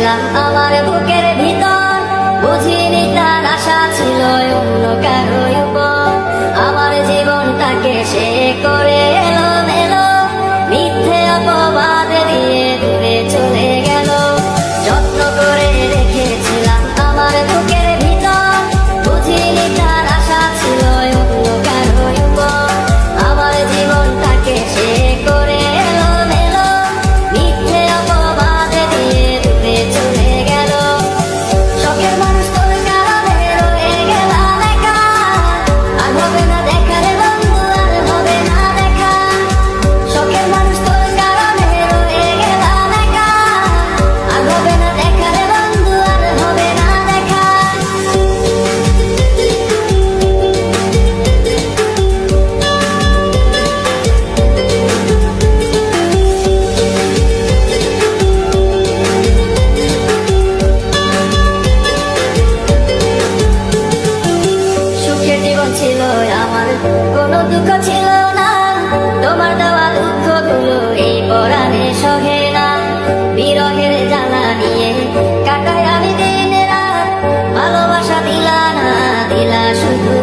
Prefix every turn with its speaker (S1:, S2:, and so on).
S1: রেখেছিলাম আমার বুকের ভিতর, বুঝিনি তার আশা ছিল অন্য কারো উপর। আমার জীবনটাকে সে করে এলো মেলো, মিথ্যে অপবাদ দিয়ে দূরে চলে গেল। যত্ন করে রেখেছিলাম আমার বুকের ভিতর, বুঝিনি তার আশা ছিল অন্য কারো উপর। আমার জীবনটাকে সে করে এলো মেলো, মিথ্যে অপবাদ দিয়ে দূরে চলে গেল। শখের মানুষ তোর কারণে রয়ে গেলাম একা, আর হবে না দেখা রে বন্ধু, আর হবে না দেখা। শখের মানুষ তোর কারণে রয়ে গেলাম একা, আর হবে না দেখা রে বন্ধু, আর হবে না দেখা। সুখের জীবন ছিল আমার, কোনো দুঃখ ছিল না। তোমার দেওয়া দুঃখগুলো এই পরাণে সহে না। বিরহের জ্বালা নিয়ে কাটাই আমি দিন রাত, ভালোবাসা দিলা না, দিলা শুধু